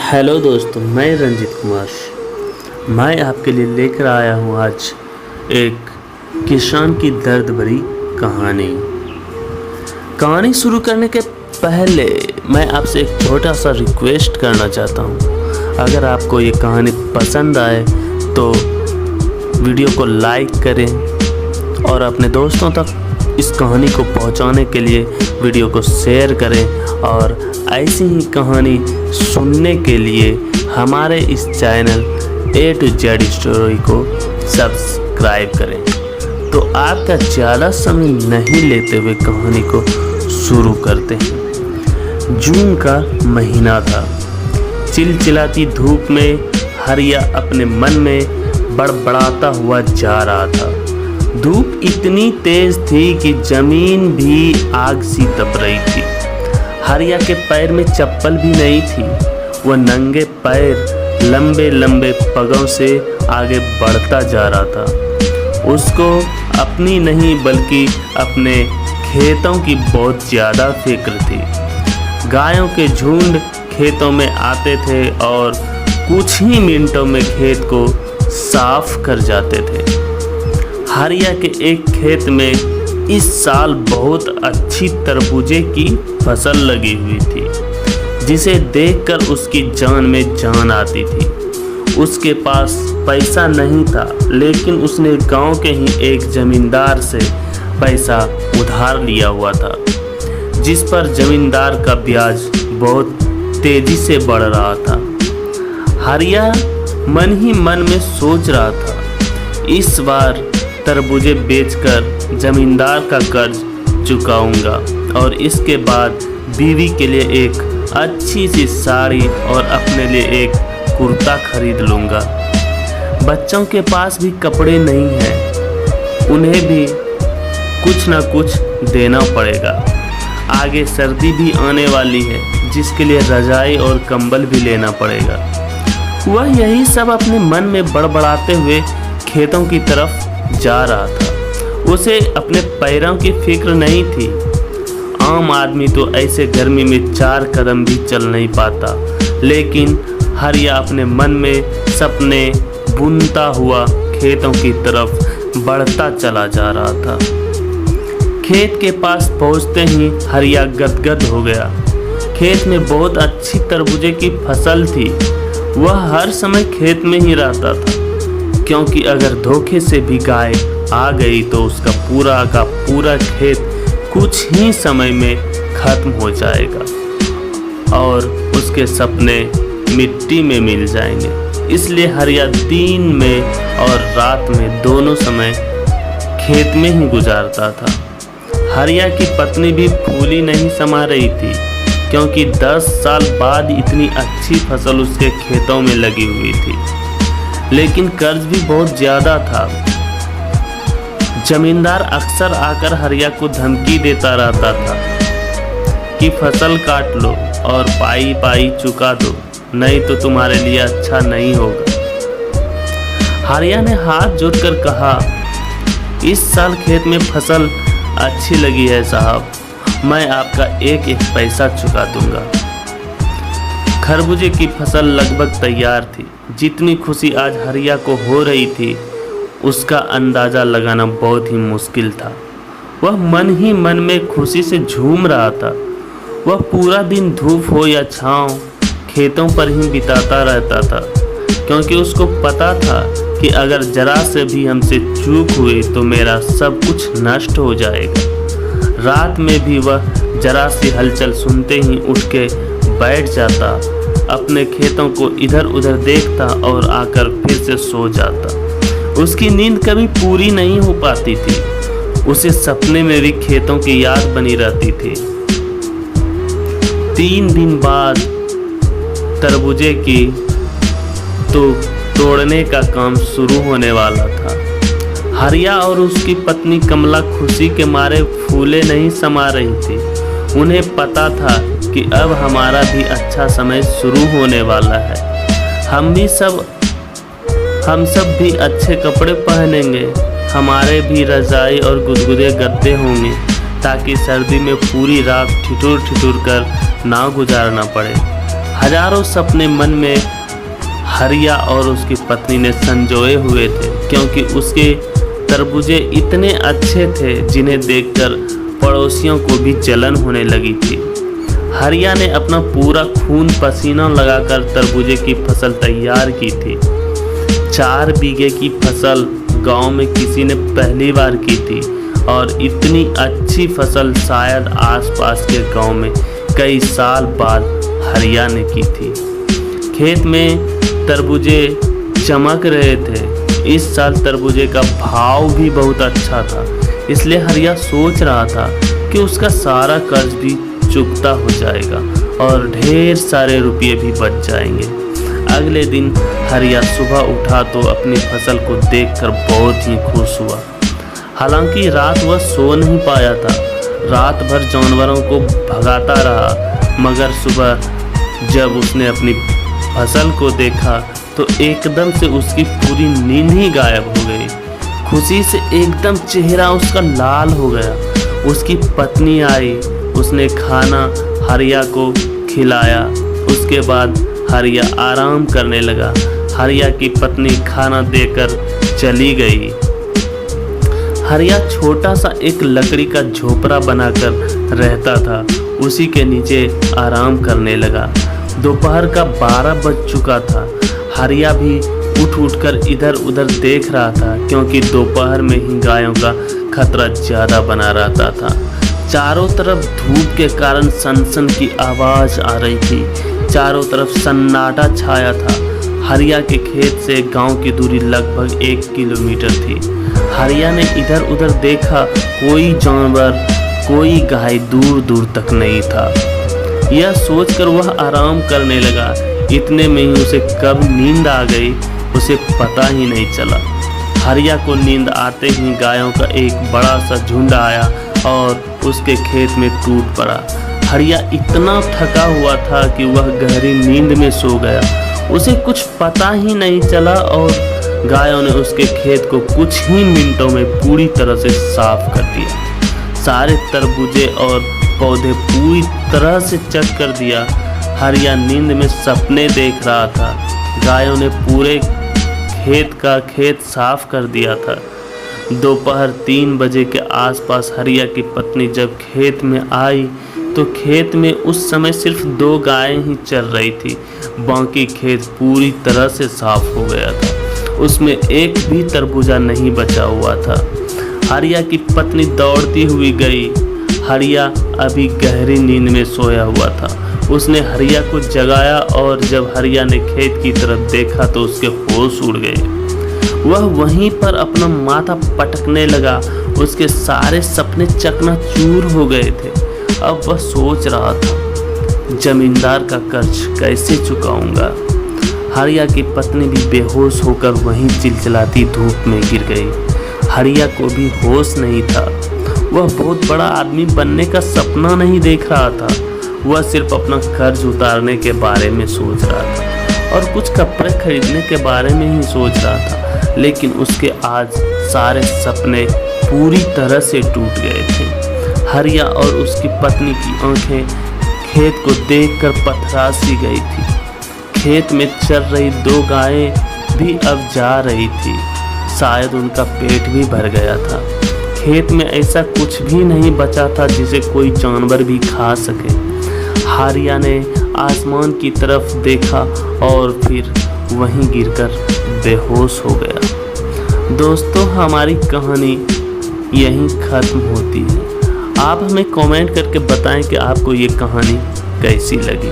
Hello दोस्तों, मैं रंजित कुमार। मैं आपके लिए लेकर आया हूँ आज एक किसान की दर्द भरी कहानी शुरू करने के पहले मैं आपसे एक छोटा सा रिक्वेस्ट करना चाहता हूँ। अगर आपको ये कहानी पसंद आए तो वीडियो को लाइक करें और अपने दोस्तों तक इस कहानी को पहुंचाने के लिए वीडियो को शेयर करें और ऐसी ही कहानी सुनने के लिए हमारे इस channel A to Z story को सब्सक्राइब करें। तो आपका ज़्यादा समय नहीं लेते हुए कहानी को शुरू करते हैं। जून का महीना था। चिलचिलाती धूप में हरिया अपने मन में बड़बड़ाता हुआ जा रहा था। धूप इतनी तेज थी कि जमीन भी आग सी तप रही थी। हरिया के पैर में चप्पल भी नहीं थी। वह नंगे पैर लंबे लंबे पगों से आगे बढ़ता जा रहा था। उसको अपनी नहीं बल्कि अपने खेतों की बहुत ज़्यादा फिक्र थी। गायों के झुंड खेतों में आते थे और कुछ ही मिनटों में खेत को साफ कर जाते थे। हरिया के एक खेत में इस साल बहुत अच्छी तरबूजे की फसल लगी हुई थी, जिसे देखकर उसकी जान में जान आती थी। उसके पास पैसा नहीं था, लेकिन उसने गांव के ही एक जमींदार से पैसा उधार लिया हुआ था, जिस पर जमींदार का ब्याज बहुत तेजी से बढ़ रहा था। हरिया मन ही मन में सोच रहा था, इस बार तरबूजे बेचकर जमींदार का कर्ज चुकाऊंगा और इसके बाद बीवी के लिए एक अच्छी सी साड़ी और अपने लिए एक कुर्ता खरीद लूँगा। बच्चों के पास भी कपड़े नहीं हैं, उन्हें भी कुछ ना कुछ देना पड़ेगा। आगे सर्दी भी आने वाली है, जिसके लिए रजाई और कंबल भी लेना पड़ेगा। वह यही सब अपने मन में बड़बड़ाते हुए खेतों की तरफ जा रहा था। उसे अपने पैरों की फिक्र नहीं थी। आम आदमी तो ऐसे गर्मी में 4 कदम भी चल नहीं पाता, लेकिन हरिया अपने मन में सपने बुनता हुआ खेतों की तरफ बढ़ता चला जा रहा था। खेत के पास पहुंचते ही हरिया गदगद हो गया। खेत में बहुत अच्छी तरबूजे की फसल थी। वह हर समय खेत में ही रहता था, क्योंकि अगर धोखे से भी गाय आ गई तो उसका पूरा का पूरा खेत कुछ ही समय में खत्म हो जाएगा और उसके सपने मिट्टी में मिल जाएंगे। इसलिए हरिया दिन में और रात में दोनों समय खेत में ही गुजारता था। हरिया की पत्नी भी फूली नहीं समा रही थी, क्योंकि 10 साल बाद इतनी अच्छी फसल उसके खेतों में लगी हुई थी, लेकिन कर्ज भी बहुत ज़्यादा था। जमींदार अक्सर आकर हरिया को धमकी देता रहता था कि फसल काट लो और पाई पाई चुका दो, नहीं तो तुम्हारे लिए अच्छा नहीं होगा। हरिया ने हाथ जोड़कर कहा, इस साल खेत में फसल अच्छी लगी है साहब, मैं आपका एक एक पैसा चुका दूंगा। खरबूजे की फसल लगभग तैयार थी। जितनी खुशी आज हरिया को हो रही थी, उसका अंदाज़ा लगाना बहुत ही मुश्किल था। वह मन ही मन में खुशी से झूम रहा था। वह पूरा दिन धूप हो या छाँव खेतों पर ही बिताता रहता था, क्योंकि उसको पता था कि अगर जरा से भी हमसे चूक हुई तो मेरा सब कुछ नष्ट हो जाएगा। रात में भी वह जरा सी हलचल सुनते ही उठ के बैठ जाता, अपने खेतों को इधर उधर देखता और आकर फिर से सो जाता। उसकी नींद कभी पूरी नहीं हो पाती थी। उसे सपने में भी खेतों की याद बनी रहती थी। 3 दिन बाद तरबूजे की तो तोड़ने का काम शुरू होने वाला था। हरिया और उसकी पत्नी कमला खुशी के मारे फूले नहीं समा रही थी। उन्हें पता था कि अब हमारा भी अच्छा समय शुरू होने वाला है। हम सब भी अच्छे कपड़े पहनेंगे। हमारे भी रजाई और गुदगुदे गद्दे होंगे, ताकि सर्दी में पूरी रात ठिठुर ठिठुर कर ना गुजारना पड़े। हजारों सपने मन में हरिया और उसकी पत्नी ने संजोए हुए थे, क्योंकि उसके तरबूजे इतने अच्छे थे जिन्हें देखकर पड़ोसियों को भी जलन होने लगी थी। हरिया ने अपना पूरा खून पसीना लगाकर तरबूजे की फसल तैयार की थी। 4 बीघे की फसल गांव में किसी ने पहली बार की थी और इतनी अच्छी फसल शायद आसपास के गांव में कई साल बाद हरिया ने की थी। खेत में तरबूजे चमक रहे थे। इस साल तरबूजे का भाव भी बहुत अच्छा था, इसलिए हरिया सोच रहा था कि उसका सारा कर्ज भी चुकता हो जाएगा और ढेर सारे रुपये भी बच जाएंगे। अगले दिन हरिया सुबह उठा तो अपनी फसल को देखकर बहुत ही खुश हुआ। हालांकि रात वह सो नहीं पाया था। रात भर जानवरों को भगाता रहा, मगर सुबह जब उसने अपनी फसल को देखा तो एकदम से उसकी पूरी नींद ही गायब हो गई। खुशी से एकदम चेहरा उसका लाल हो गया। उसकी पत्नी आई, उसने खाना हरिया को खिलाया। उसके बाद हरिया आराम करने लगा। हरिया की पत्नी खाना देकर चली गई। हरिया छोटा सा एक लकड़ी का झोपड़ा बनाकर रहता था, उसी के नीचे आराम करने लगा। दोपहर का 12 बज चुका था। हरिया भी उठकर इधर उधर देख रहा था, क्योंकि दोपहर में ही गायों का खतरा ज़्यादा बना रहता था। चारों तरफ धूप के कारण सनसन की आवाज़ आ रही थी। चारों तरफ सन्नाटा छाया था। हरिया के खेत से गांव की दूरी लगभग 1 किलोमीटर थी। हरिया ने इधर उधर देखा, कोई जानवर, कोई गाय दूर दूर तक नहीं था। यह सोचकर वह आराम करने लगा। इतने में ही उसे कब नींद आ गई उसे पता ही नहीं चला। हरिया को नींद आते ही गायों का एक बड़ा सा झुंड आया और उसके खेत में टूट पड़ा। हरिया इतना थका हुआ था कि वह गहरी नींद में सो गया। उसे कुछ पता ही नहीं चला और गायों ने उसके खेत को कुछ ही मिनटों में पूरी तरह से साफ कर दिया। सारे तरबूजे और पौधे पूरी तरह से चक कर दिया। हरिया नींद में सपने देख रहा था। गायों ने पूरे खेत साफ कर दिया था। दोपहर 3 बजे के आसपास हरिया की पत्नी जब खेत में आई तो खेत में उस समय सिर्फ 2 गायें ही चल रही थी। बाकी खेत पूरी तरह से साफ हो गया था। उसमें एक भी तरबूजा नहीं बचा हुआ था। हरिया की पत्नी दौड़ती हुई गई। हरिया अभी गहरी नींद में सोया हुआ था। उसने हरिया को जगाया और जब हरिया ने खेत की तरफ देखा तो उसके होश उड़ गए। वह वहीं पर अपना माथा पटकने लगा। उसके सारे सपने चकनाचूर हो गए थे। अब वह सोच रहा था, जमींदार का कर्ज कैसे चुकाऊंगा। हरिया की पत्नी भी बेहोश होकर वहीं चिलचिलाती धूप में गिर गई। हरिया को भी होश नहीं था। वह बहुत बड़ा आदमी बनने का सपना नहीं देख रहा था। वह सिर्फ अपना कर्ज उतारने के बारे में सोच रहा था और कुछ कपड़े खरीदने के बारे में ही सोच रहा था। लेकिन उसके आज सारे सपने पूरी तरह से टूट गए थे। हरिया और उसकी पत्नी की आंखें खेत को देखकर पथरा सी गई थी। खेत में चल रही 2 गायें भी अब जा रही थी। शायद उनका पेट भी भर गया था। खेत में ऐसा कुछ भी नहीं बचा था जिसे कोई जानवर भी खा सके। हरिया ने आसमान की तरफ देखा और फिर वहीं गिरकर बेहोश हो गया। दोस्तों, हमारी कहानी यहीं ख़त्म होती है। आप हमें कमेंट करके बताएं कि आपको ये कहानी कैसी लगी।